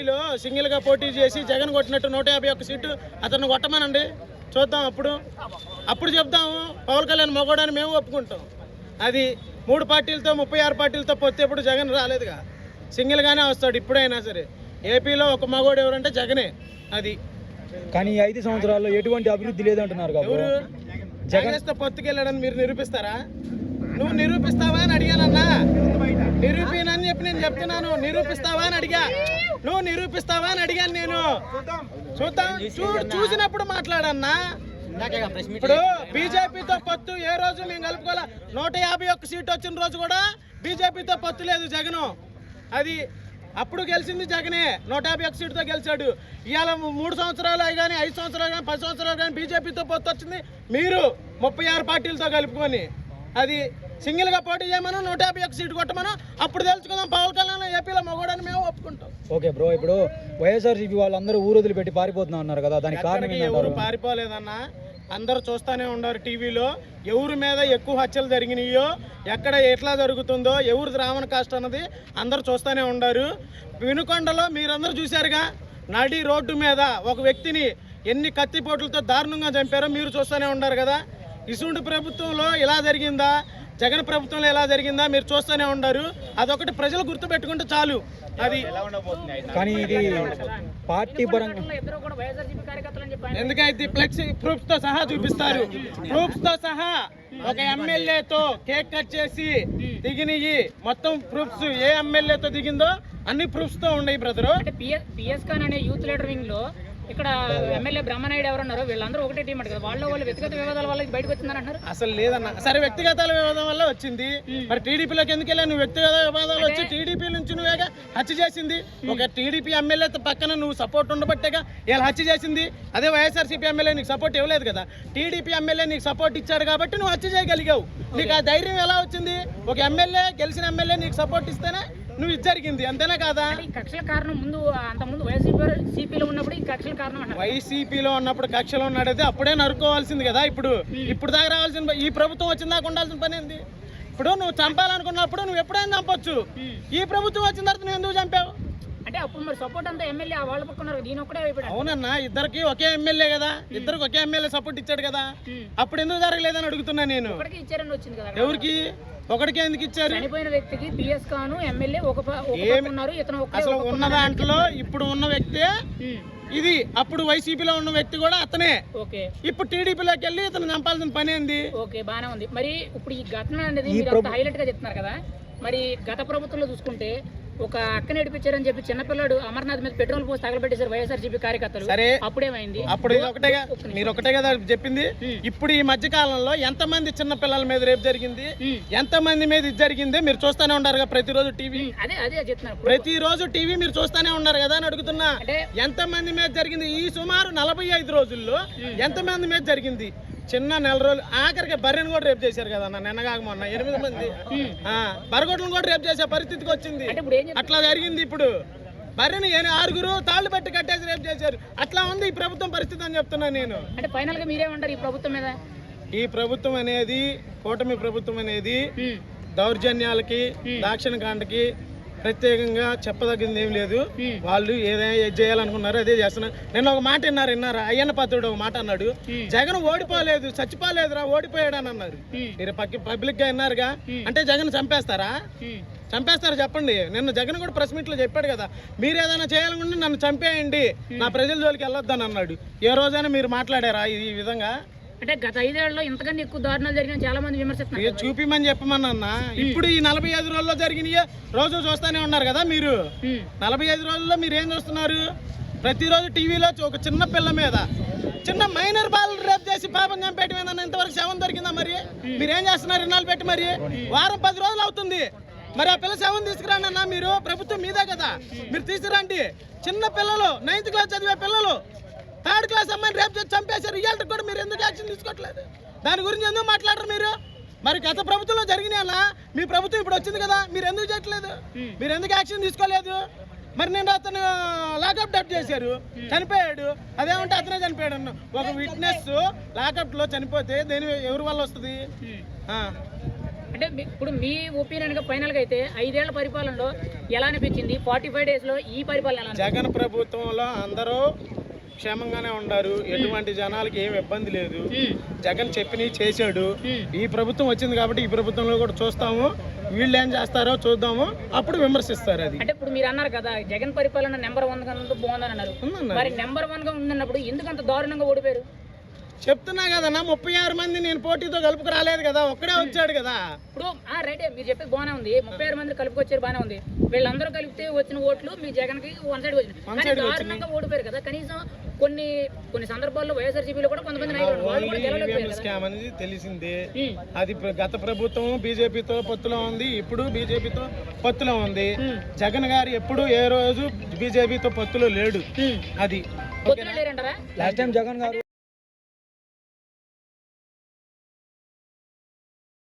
ఏపీలో సింగిల్గా పోటీ చేసి జగన్ కొట్టినట్టు 151 సీటు అతను కొట్టమనండి, చూద్దాం. అప్పుడు చెప్తాము పవన్ కళ్యాణ్ మగోడని మేము ఒప్పుకుంటాం. అది 3 పార్టీలతో 36 పార్టీలతో పొత్తు ఎప్పుడు జగన్ రాలేదుగా, సింగిల్గానే వస్తాడు ఇప్పుడైనా సరే. ఏపీలో ఒక మగోడు ఎవరంటే జగనే. అది కానీ 5 సంవత్సరాల్లో ఎటువంటి అభివృద్ధి లేదంటున్నారు. ఎవరు జగన్తో పొత్తుకెళ్ళాడని మీరు నిరూపిస్తారా? నువ్వు నిరూపిస్తావా అని అడిగానన్నా, నిరూపినని చెప్పి నేను చెప్తున్నాను. నిరూపిస్తావా అని అడిగా, నువ్వు నిరూపిస్తావా అని అడిగాను నేను. చూద్దాం, చూసినప్పుడు మాట్లాడన్నా. ఇప్పుడు బీజేపీతో పొత్తు ఏ రోజు మేము కలుపుకోవాలా? 151 సీటు వచ్చిన రోజు కూడా బీజేపీతో పొత్తు లేదు జగను. అది అప్పుడు గెలిచింది జగనే, 151 సీటుతో గెలిచాడు. ఇవాళ 3 సంవత్సరాలు కానీ 5 సంవత్సరాలు కానీ 10 సంవత్సరాలు కానీ బీజేపీతో పొత్తు వచ్చింది మీరు 36 పార్టీలతో కలుపుకొని. అది సింగిల్గా పోటీ చేయమను, 151 సీటు కొట్టమను, అప్పుడు తెలుసుకుందాం పవన్ కళ్యాణ్ ఏపీలో మగోడని మేము ఒప్పుకుంటాం. ఓకే బ్రో, ఇప్పుడు వైఎస్ఆర్సీపీ వాళ్ళందరూ ఊరు వదిలిపెట్టి పారిపోతున్నా ఉన్నారు కదా, దానికి కారణం ఎవరు పారిపోలేదన్నా, అందరూ చూస్తూనే ఉన్నారు టీవీలో. ఎవరి మీద ఎక్కువ హత్యలు జరిగినాయో, ఎక్కడ ఎట్లా జరుగుతుందో, ఎవరు రావణ కాస్ట్ అన్నది అందరూ చూస్తూనే ఉన్నారు. వినుకొండలో మీరందరూ చూశారుగా, నడి రోడ్డు మీద ఒక వ్యక్తిని ఎన్ని కత్తిపోట్లతో దారుణంగా చంపారో మీరు చూస్తూనే ఉన్నారు కదా. ఇసుంటి ప్రభుత్వంలో ఇలా జరిగిందా, జగన్ ప్రభుత్వంలో ఎలా జరిగిందా మీరు చూస్తూనే ఉన్నారు. అదొకటి ప్రజలు గుర్తుపెట్టుకుంటే చాలు. అది కానీ ఇది పార్టీ పరంగా ఎందుకైతే ఫ్లెక్స్ ప్రూఫ్స్ తో సహా చూపిస్తారు. ప్రూఫ్స్ తో సహా ఒక ఎమ్మెల్యేతో కేక్ కట్ చేసి దిగినవి మొత్తం ప్రూఫ్స్, ఏ ఎమ్మెల్యేతో దిగిందో అన్ని ప్రూఫ్స్ తో ఉన్నాయి బ్రదరు. పిఎస్ ఖాన్ అనే యూత్ లీడర్ వింగ్ లో ఇక్కడ ఎమ్మెల్యే బ్రహ్మనాయుడు ఎవరన్నారు, వీళ్ళందరూ ఒకటే టీం అంటారు కదా, వాళ్ళు వ్యక్తిగత వివాదాల వల్ల బయటకు వచ్చిందని అంటారు. అసలు లేదన్న, సరే వ్యక్తిగత వివాదం వల్ల వచ్చింది, మరి టీడీపీలోకి ఎందుకు వెళ్ళా? నువ్వు వ్యక్తిగత వివాదాలు వచ్చి టీడీపీ నుంచి నువ్వేగా హత్య చేసింది. ఒక టీడీపీ ఎమ్మెల్యే పక్కన నువ్వు సపోర్ట్ ఉండబట్టేగా ఇలా హత్య చేసింది. అదే వైఎస్ఆర్సీపీ ఎమ్మెల్యే నీకు సపోర్ట్ ఇవ్వలేదు కదా, టీడీపీ ఎమ్మెల్యే నీకు సపోర్ట్ ఇచ్చాడు కాబట్టి నువ్వు హత్య చేయగలిగావు. నీకు ఆ ధైర్యం ఎలా వచ్చింది? ఒక ఎమ్మెల్యే, గెలిచిన ఎమ్మెల్యే నీకు సపోర్ట్ ఇస్తేనే నువ్వు ఇది జరిగింది, అంతేనా కాదా? కక్షల కారణం ముందు అంతకుముందు వైసీపీలో ఉన్నప్పుడు ఈ కక్షల కారణం, వైసీపీలో ఉన్నప్పుడు కక్షలో ఉన్నాడైతే అప్పుడే నరుకోవాల్సింది కదా. ఇప్పుడు దాకా రావాల్సిన, ఈ ప్రభుత్వం వచ్చిన దాకా ఉండాల్సిన పని ఏంది? ఇప్పుడు నువ్వు చంపాలనుకున్నప్పుడు నువ్వు ఎప్పుడైనా చంపొచ్చు. ఈ ప్రభుత్వం వచ్చిన తర్వాత నువ్వు ఎందుకు చంపావు? అంటే అప్పుడు మరి సపోర్ట్ అంతా ఎమ్మెల్యే వాళ్ళ పక్కన దీని ఒక్కడే. అవునన్నా, ఇద్దరికి ఒకే ఎమ్మెల్యే కదా, ఇద్దరికి ఒకే ఎమ్మెల్యే సపోర్ట్ ఇచ్చాడు కదా, అప్పుడు ఎందుకు జరగలేదని అడుగుతున్నా నేను. ఇచ్చారని వచ్చింది కదా, ఎవరికి? ఒకటికే ఎందుకు ఇచ్చారు? చనిపోయిన వ్యక్తికి పిఎస్ ఖాన్ ఎమ్మెల్యే అసలు ఉన్న దాంట్లో ఇప్పుడు ఉన్న వ్యక్తే ఇది, అప్పుడు వైసీపీలో ఉన్న వ్యక్తి కూడా అతనే. ఓకే, ఇప్పుడు టీడీపీలోకి వెళ్ళి ఇతను చంపాల్సిన పని ఏంది? ఓకే, బానే ఉంది. మరి ఇప్పుడు ఈ ఘటన అనేది మీరు హైలైట్ గా చెప్తున్నారు కదా, మరి గత ప్రభుత్వంలో చూసుకుంటే ఒక అక్క నడిపించారని చెప్పి చిన్నపిల్లాడు అమర్నాథ్ మీద పెట్రోల్ పోసి తగలబెట్టేశారు వైఎస్ఆర్సీపీ కార్యకర్తలు. సరే, అప్పుడేమైంది? అప్పుడు మీరు ఒకటే కదా చెప్పింది. ఇప్పుడు ఈ మధ్య కాలంలో ఎంతమంది చిన్న పిల్లల మీద రేపు జరిగింది, ఎంతమంది మీద ఇది జరిగింది మీరు చూస్తూనే ఉన్నారు కదా ప్రతిరోజు టీవీ. అదే చెప్తున్నారు, ప్రతిరోజు టీవీ మీరు చూస్తూనే ఉన్నారు కదా అని అడుగుతున్నా. ఎంతమంది మీద జరిగింది ఈ సుమారు 45 రోజుల్లో? ఎంతమంది మీద జరిగింది? చిన్న నెల రోజులు, ఆఖరికి బర్రెను కూడా రేపు చేశారు కదా అన్న, నిన్నగాక మొన్న 8 మంది బరగొడ్లను కూడా రేపు చేసే పరిస్థితికి వచ్చింది. అట్లా జరిగింది. ఇప్పుడు బర్రెని 6 తాళ్ళు పెట్టి కట్టేసి రేపు చేశారు. అట్లా ఉంది ఈ ప్రభుత్వం పరిస్థితి అని చెప్తున్నా నేను. అంటే ఫైనల్ గా మీరేమంటారు ఈ ప్రభుత్వం మీద? ఈ ప్రభుత్వం అనేది, కూటమి ప్రభుత్వం అనేది దౌర్జన్యాలకి, దాక్షిణకాండకి ప్రత్యేకంగా చెప్పదగింది ఏం లేదు. వాళ్ళు ఏదైనా చేయాలనుకున్నారో అదే చేస్తున్నారు. నిన్న ఒక మాట విన్నారా? అయ్యన్న పాత్రుడు ఒక మాట అన్నాడు, జగన్ ఓడిపోలేదు, చచ్చిపోలేదురా, ఓడిపోయాడు అని అన్నారు. మీరు పబ్లిక్ గా విన్నారుగా. అంటే జగన్ చంపేస్తారా చెప్పండి. నిన్న జగన్ కూడా ప్రెస్ మీట్ లో చెప్పాడు కదా, మీరు ఏదైనా చేయాలనుకుంటే నన్ను చంపేయండి, నా ప్రజల జోలికి వెళ్ళొద్దని అన్నాడు. ఏ రోజైనా మీరు మాట్లాడారా ఈ విధంగా? అంటే గత 5 ఏళ్లలో ఇంతకన్నా ఎక్కువ దారుణాలు జరిగిన చాలా మంది విమర్శిస్తున్నారు. చూపిమని చెప్పమన్నా. ఇప్పుడు ఈ 45 రోజుల్లో జరిగినాయి రోజు చూస్తూనే ఉన్నారు కదా మీరు. 45 రోజుల్లో మీరు ఏం చూస్తున్నారు? ప్రతిరోజు టీవీలో ఒక చిన్న పిల్ల మీద, చిన్న మైనర్ బాల్ రేప్ చేసి పాపం చంపేయటం ఏదన్నా ఇంతవరకు శవం దొరికిందా? మరి మీరేం చేస్తున్నారు ఇన్నాళ్ళు పెట్టి? మరి వారం 10 రోజులు అవుతుంది. మరి ఆ పిల్ల శవం తీసుకురండి అన్న, మీరు ప్రభుత్వం మీదే కదా, మీరు తీసుకురండి. చిన్న పిల్లలు, 9th క్లాస్ చదివే పిల్లలు, 3rd క్లాస్ అమ్మాయిని రేపు చేసి చంపేశారు. ఇవాళ కూడా మీరు ఎందుకు యాక్షన్ తీసుకోవట్లేదు? దాని గురించి ఎందుకు మాట్లాడరు మీరు? మరి గత ప్రభుత్వంలో జరిగినాయన్నా, మీ ప్రభుత్వం ఇప్పుడు వచ్చింది కదా, మీరు ఎందుకు చేయట్లేదు? మీరు ఎందుకు యాక్షన్ తీసుకోలేదు? మరి నేను అతను లాకప్ డెత్ చేశారు, చనిపోయాడు. అదేమంటే అతనే చనిపోయాడు అన్న. ఒక విట్నెస్ లాకప్ లో చనిపోతే ఎవరి వల్ల వస్తుంది? అంటే ఇప్పుడు మీ ఒపీనియన్ గా ఫైనల్ గా అయితే 5 ఏళ్ల పరిపాలనలో ఎలా అనిపించింది? 45 డేస్ లో ఈ పరిపాలన ఎలా అనిపించింది? జగన్ ప్రభుత్వంలో అందరూ క్షేమంగానే ఉన్నారు, ఎటువంటి జనాలకి ఏం ఇబ్బంది లేదు. జగన్ చెప్పినవి చేశాడు. ఈ ప్రభుత్వం వచ్చింది కాబట్టి ఈ ప్రభుత్వంలో కూడా చూస్తాము, వీళ్ళు ఏం చేస్తారో చూద్దాము, అప్పుడు విమర్శిస్తారు. అది అంటే ఇప్పుడు మీరు అన్నారు కదా జగన్ పరిపాలన నెంబర్ 1 గా బాగుందని అన్నారు. మరి నెంబర్ 1 గా ఉందన్నప్పుడు ఎందుకు అంత దారుణంగా ఓడిపోయారు? చెప్తున్నా కదన్నా, 36 మంది నేను పోటీతో కలుపుకు రాలేదు కదా, ఒక్కడే వచ్చాడు కదా. ఇప్పుడు రైటే మీరు చెప్పేది బాగానే ఉంది, 36 మంది కలుపుకొచ్చారు బాగానే ఉంది. వీళ్ళందరూ కలిపితే వచ్చిన ఓట్లు మీ జగన్ కి వన్ సైడ్ వచ్చింది, దారుణంగా ఓడిపోయారు కదా. కనీసం కొన్ని సందర్భాల్లో వైఎస్ఆర్సీపీలో కూడా కొంతమంది నాయకులు వాళ్ళు కూడా గెలవలేకపోయారు కదా. స్కామ్ అనేది తెలిసిందే. అది గత ప్రభుత్వం బీజేపీతో పొత్తులో ఉంది, ఇప్పుడు బీజేపీతో పొత్తులో ఉంది. జగన్ గారు ఎప్పుడు ఏ రోజు బీజేపీతో పొత్తులో లేడు. అది పొత్తులో లేరంటారా? లాస్ట్ టైం జగన్ గారు